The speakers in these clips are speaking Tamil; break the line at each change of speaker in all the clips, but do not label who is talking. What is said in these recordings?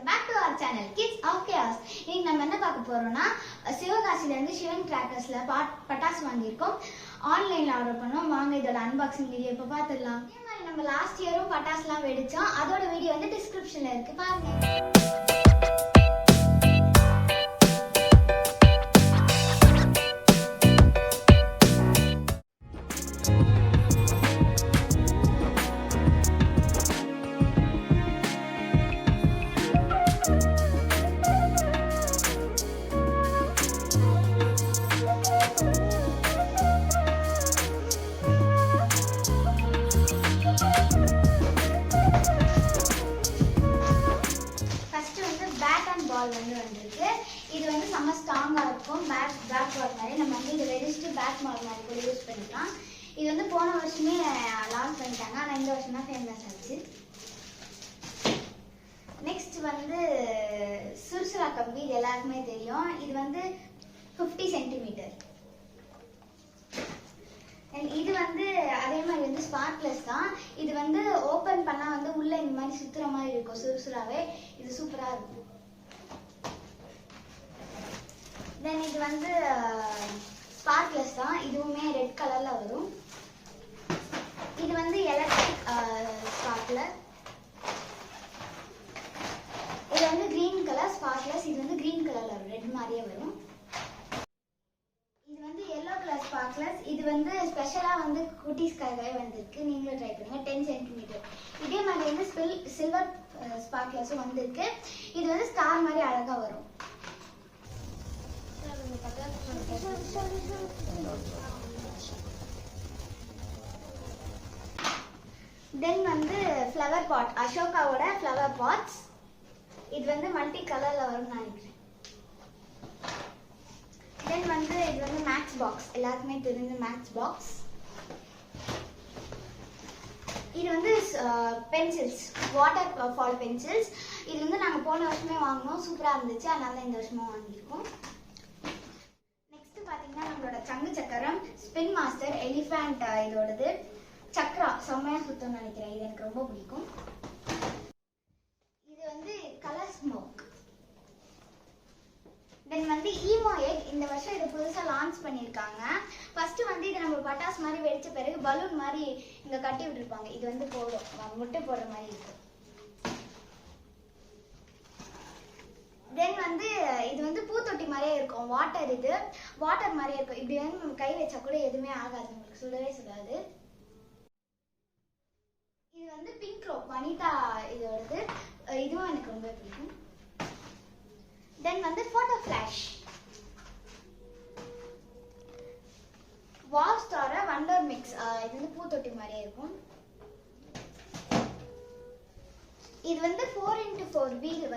Welcome back to our channel kids of case. இன்னைக்கு நம்ம என்ன பார்க்க போறோம்னா சிவகாசில இருந்து சிவன் கிராக்கர்ஸ்ல பட்டாசு வாங்கியிருக்கோம். ஆன்லைன்ல ஆர்டர் பண்ணோம். வாங்க இதோட அன்பாக்சிங் வீடியோ இப்ப பார்த்துடலாம். இதே மாதிரி நம்ம லாஸ்ட் இயரும் பட்டாசுலாம் வெடிச்சோம். அதோட வீடியோ வந்து டிஸ்கிரிப்ஷன்ல இருக்கு, பாருங்க. வந்திருக்கு. இது வந்து செம்ம ஸ்ட்ராங்கா இருக்கும். பேக் பால் மாதிரி நம்ம வந்து இது ரெஜிஸ்ட் பேக் மால் மாதிரி கூட யூஸ் பண்ணிக்கலாம். இது வந்து போன வருஷமே லான்ச் பண்ணிட்டாங்க, ஆனால் இந்த வருஷம் தான் ஃபேமஸ் ஆச்சு. நெக்ஸ்ட் வந்து சுறுசுறா கம்பி, இது எல்லாருக்குமே தெரியும். இது வந்து 50 சென்டிமீட்டர். இது வந்து அதே மாதிரி வந்து ஸ்பார்க்லெஸ் தான். இது வந்து ஓபன் பண்ணா வந்து உள்ள இந்த மாதிரி சுத்துற மாதிரி இருக்கும், சுறுசுறாவே. இது சூப்பரா இருக்கும். தென் இது வந்து ஸ்பார்க்லெஸ் தான். இதுவுமே ரெட் கலர்ல வரும். இது வந்து எலக்ட்ரிக் ஸ்பார்க்லர். இது வந்து கிரீன் கலர் ஸ்பார்க்லெஸ். இது வந்து கிரீன் கலர்ல வரும், ரெட் மாதிரியே வரும். இது வந்து yellow கலர் ஸ்பார்க்லெஸ். இது வந்து ஸ்பெஷலா வந்து குட்டீஸ்க்காகவே வந்திருக்கு. நீங்களும் ட்ரை பண்ணுங்க. 10 சென்டிமீட்டர். இதே மாதிரி வந்து சில்வர் ஸ்பார்க்லெஸும் வந்திருக்கு. இது வந்து ஸ்டார் மாதிரி அழகா வரும். தென் வந்து ஃப்ளவர் பாட், அசோகாவோட ஃப்ளவர் பாட்ஸ். இது வந்து மல்டி கலர்ல வரும்னு நினைக்கிறேன். தென் வந்து இது வந்து மேக்ஸ் பாக்ஸ், எல்லாருக்குமே தெரிஞ்ச மேக்ஸ் பாக்ஸ். இது வந்து பென்சில்ஸ், வாட்டர் ஃபால் பென்சில்ஸ். இது வந்து நாங்கள் போன வருஷமே வாங்கினோம், சூப்பராக இருந்துச்சு, அதனால இந்த வருஷமும் வாங்கியிருக்கோம். பாத்தீங்கன்னா நம்மளோட சங்கு சக்கரம் ஸ்பின் மாஸ்டர் எலிஃபண்ட், இதோடது சக்ரா செம்மையா சுத்தம் நினைக்கிறேன். இது எனக்கு ரொம்ப பிடிக்கும். இது வந்து கலர் ஸ்மோக். தென் வந்து ஈமோ எக். இந்த வருஷம் இதை புதுசா லான்ச் பண்ணிருக்காங்க. ஃபர்ஸ்ட் வந்து இது நம்ம பட்டாசு மாதிரி வெடிச்ச பிறகு பலூன் மாதிரி இங்க கட்டி விட்டுருப்பாங்க. இது வந்து போடும், முட்டை போடுற மாதிரி இருக்கும். தென் வந்து இது வந்து பூத்தொட்டி மாதிரியே இருக்கும். இது வாட்டர் மாதிரியே இருக்கும். இப்படி வந்து நம்ம கை வச்சா கூட எதுவுமே ஆகாது, உங்களுக்கு சுடவே சுடாது. இது வந்து பிங்க் ரோப், வனிதா இதோடது. இதுவும் எனக்கு ரொம்ப பிடிக்கும். தென் வந்து photo flash, wow star wonder mix. இது வந்து பூத்தொட்டி மாதிரியே இருக்கும். இது வந்து 4x4 வீல்.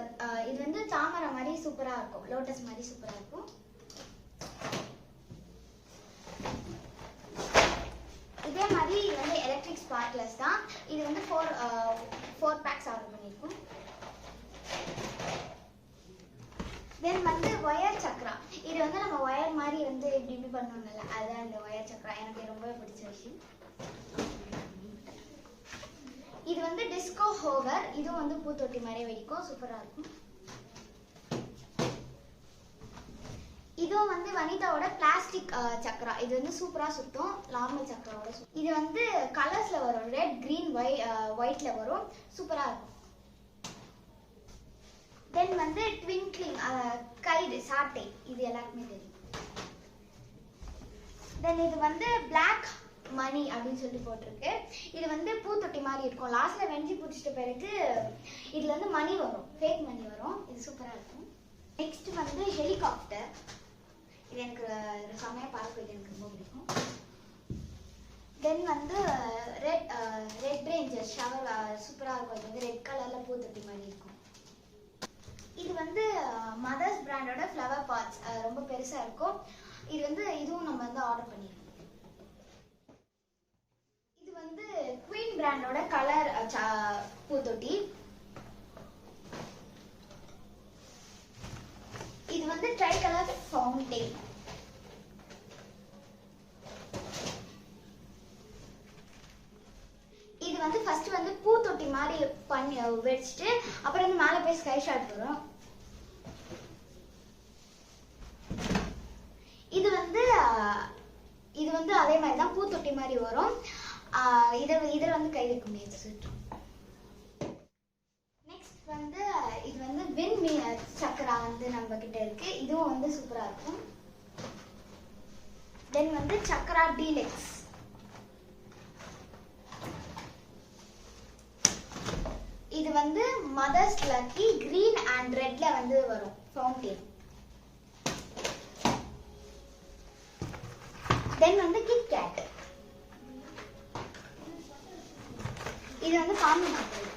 இது வந்து தாமரை மாதிரி சூப்பரா இருக்கும், லோட்டஸ் மாதிரி சூப்பரா இருக்கும். இதே மாதிரி இது வந்து எலக்ட்ரிக் ஸ்பார்க்லெஸ் தான். இது வந்து 4 பேக்ஸ் ஆர்டர் பண்ணியிருக்கோம். தென் வந்து ஒயர் சக்ரா. இது வந்து நம்ம ஒயர் மாதிரி வந்து இப்படி பண்ணணும்ல, அதுதான் இந்த ஒயர் சக்ரா. எனக்கு ரொம்ப பிடிச்ச விஷயம். இது வந்து டிஸ்கோ ஹோவர். இதுவும் வந்து பூத்தொட்டி மாதிரி வெடிக்கும், சூப்பரா இருக்கும். இதுவும் வந்து வனிதாவோட பிளாஸ்டிக் சக்கரா. இது வந்து சூப்பரா சுத்தும், நார்மல் சக்கராவோட சுத்தும். இது வந்து கலர்ஸ்ல வரும், ரெட், கிரீன், ஒயிட்ல வரும், சூப்பரா இருக்கும். தென் வந்து ட்விங்க்லிங் கைடு சாட்டை, இது எல்லாருக்குமே தெரியும். தென் இது வந்து பிளாக் மணி அப்படின்னு சொல்லி போட்டிருக்கு. இது வந்து பூத்தொட்டி மாதிரி இருக்கும். லாஸ்ட்ல வெஞ்சி பிடிச்சிட்ட பிறகு இதுல இருந்து மணி வரும், ஃபேக் மணி வரும். இது சூப்பரா இருக்கும். நெக்ஸ்ட் வந்து ஹெலிகாப்டர். இது எனக்கு செமையா பார்க்க எனக்கு ரொம்ப பிடிக்கும். தென் வந்து ரெட் ரேஞ்சர் ஷவர், சூப்பரா இருக்கும். இது வந்து ரெட் கலர்ல பூத்தொட்டி மாதிரி இருக்கும். இது வந்து மதர்ஸ் பிராண்டோட ஃப்ளவர் பாட்ஸ், ரொம்ப பெருசா இருக்கும். இது வந்து இதுவும் நம்ம வந்து ஆர்டர் பண்ணிருக்கோம். வந்து குவீன் பிராண்டோட கலர் பூத்தொட்டி. இது வந்து ட்ரை கலர் ஃபவுண்டைன். இது வந்து ஃபர்ஸ்ட் வந்து பூத்தொட்டி மாதிரி பண்ணி வெடிச்சிட்டு அப்புறம் வந்து மேலே போய் ஸ்கை ஷாட் வரும். இது வந்து அதே மாதிரி தான் பூத்தொட்டி மாதிரி வரும். இதில் வந்து கை வைக்க முடியாது சுற்றும். நெக்ஸ்ட் வந்து இது வந்து வின் சக்கரா வந்து நம்ம கிட்ட இருக்கு. இதுவும் வந்து சூப்பரா இருக்கும். தென் வந்து சக்கரா டீலக்ஸ். இது வந்து மதர்ஸ் லக்கி கிரீன் அண்ட் ரெட்ல வந்து வரும் ஃபவுண்டைன். தென் வந்து கிட் கேட். இது வந்து பாம்பு மாட்டல்.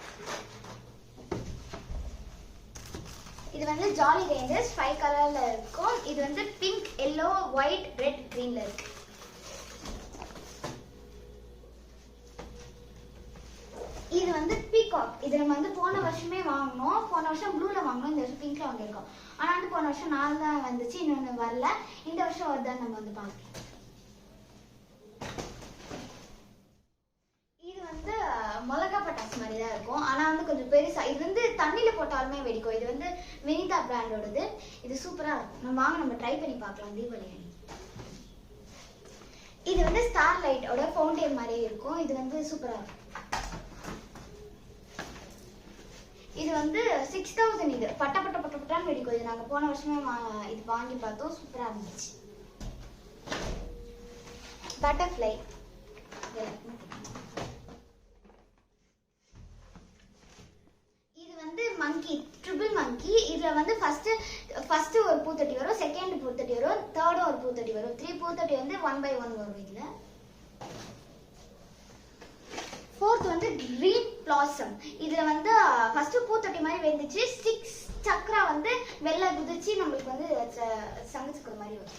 இது வந்து ஜாலி ரேஞ்சர்ஸ் 5 கலர்ல இருக்கும். இது வந்து பிங்க், எல்லோ, ஒயிட், ரெட், கிரீன்ல இருக்கு. இது வந்து பீகாக். இது நம்ம வந்து போன வருஷமே வாங்கினோம். போன வருஷம் ப்ளூல வாங்கினோம், இந்த வருஷம் பிங்க்ல வாங்கியிருக்கோம். ஆனா வந்து போன வருஷம் 4 தான் வந்துச்சு, இன்னொன்று வரல. இந்த வருஷம் வருதான் நம்ம வந்து பார்க்கலாம். மிளகா பட்டாசு மாதிரி தான் இருக்கும். ஆனா வந்து கொஞ்சம் பெருசா. இது வந்து தண்ணியில போட்டாலுமே வெடிக்கும். இது வந்து வினிதா பிராண்டோடது. இது சூப்பரா இருக்கும். நம்ம ட்ரை பண்ணி பார்க்கலாம் தீபாவளி. இது வந்து ஸ்டார் லைட்டோட ஃபவுண்டைன் மாதிரி இருக்கும். இது வந்து சூப்பரா இருக்கும். இது வந்து 6000. இது பட்டான்னு வெடிக்கும். இது நாங்க போன வருஷமே இது வாங்கி பார்த்தோம். சூப்பரா இருந்துச்சு. பட்டர்ஃப்ளை. மங்கி, ட்ரிபிள் மங்கி. இதுல வந்து ஃபர்ஸ்ட் ஒரு பூத்தொட்டி வரும், செகண்ட் பூத்தொட்டி வரும், தேர்டும் ஒரு பூத்தொட்டி வரும். 3 பூத்தொட்டி வந்து 1 by 1 வரும். இதுல ஃபோர்த் வந்து கிரீன் பிளாசம். இதுல வந்து ஃபர்ஸ்ட் பூத்தொட்டி மாதிரி வெந்துச்சு. 6 சக்கரா வந்து வெள்ளை குதிச்சு நம்மளுக்கு வந்து சமைச்சுக்கிற மாதிரி வரும்.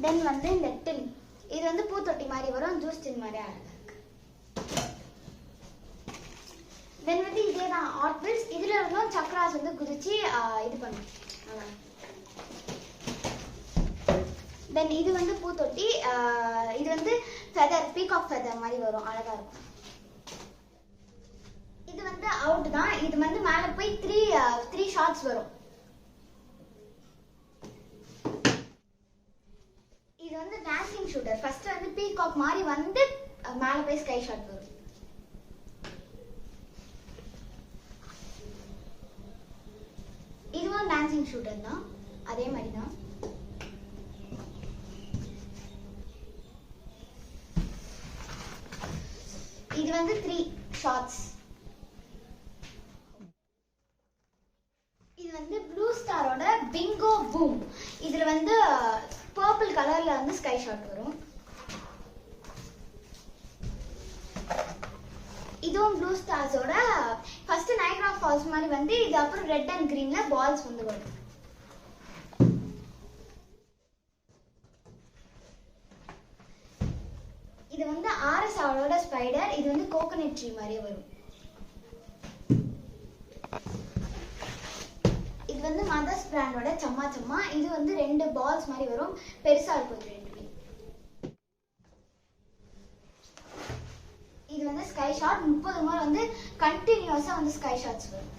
தென் வந்து இந்த டின். இது வந்து பூத்தொட்டி மாதிரி வரும், ஜூஸ் டின் மாதிரி அழகா இருக்கு. தென் வந்து இதே தான் ஆர்ட் பில்ஸ். இதுல இருந்தும் சக்கராஸ் வந்து குதிச்சு இது பண்ணும். தென் இது வந்து பூத்தொட்டி. இது வந்து ஃபெதர், பீகாக் ஃபெதர் மாதிரி வரும், அழகா இருக்கும். இது வந்து அவுட் தான். இது வந்து மேல போய் 3 ஷாட்ஸ் வரும். இது வந்து டான்சிங் ஷூட்டர். ஃபர்ஸ்ட் வந்து பீகாக் மாதிரி வந்து மேல போய் ஸ்கை ஷாட் வரும். இதுவும் டான்சிங் ஷூட்டர் தான், அதே மாதிரி தான். இது வந்து 3 ஷாட்ஸ். இது வந்து ப்ளூ ஸ்டாரோட பிங்கோ பூம். இதுல வந்து பர்பிள் கலர்ல வந்து ஸ்கை ஷாட் வரும். இதுவும் ப்ளூ ஸ்டார்ஸோட ஃபர்ஸ்ட் நைக்ரா ஃபால்ஸ் மாதிரி வந்து இது அப்புறம் ரெட் அண்ட் கிரீன்ல பால்ஸ் வந்து வரும். இது வந்து ஆர்எஸ்ஆரோட ஸ்பைடர். இது வந்து கோகனட் ட்ரீ மாதிரியே வரும். இது வந்து மதர்ஸ் பிராண்டோட சம்மா சம்மா. இது வந்து 2 பால்ஸ் மாதிரி வரும், பெருசா இருக்கும். இது வந்து ஸ்கை ஷாட். 30 முறை வந்து கண்டினியூஸா வந்து ஸ்கை ஷாட்ஸ் வரும்.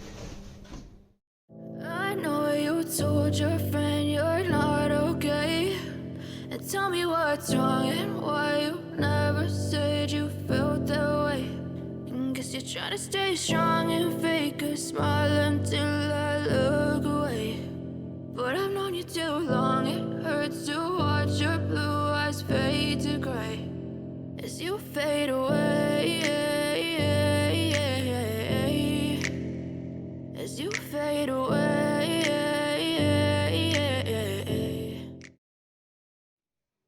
I know you told your friend you're not okay, and tell me what's wrong and why you never said you felt that way. Guess you're trying to stay strong and fake a smile until I look away, but I've known you too long. It hurts to watch your blue eyes fade to gray as you fade away. As you fade away.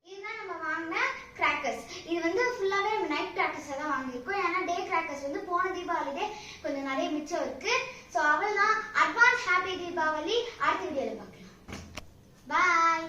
இதுதான் நம்ம வாங்கின கிராக்கர்ஸ். இது வந்து ஃபுல்லாவே நம்ம நைட் கிராக்கர்ஸ் தான் வாங்கியிருக்கோம். ஏன்னா டே கிராக்கர்ஸ் வந்து போன தீபாவளிலே கொஞ்சம் நிறைய மிச்சம் இருக்கு. ஸோ அவ்வளோதான். Advance happy Deepavali. அடுத்த வீடியோவில் பார்க்கலாம். பாய்.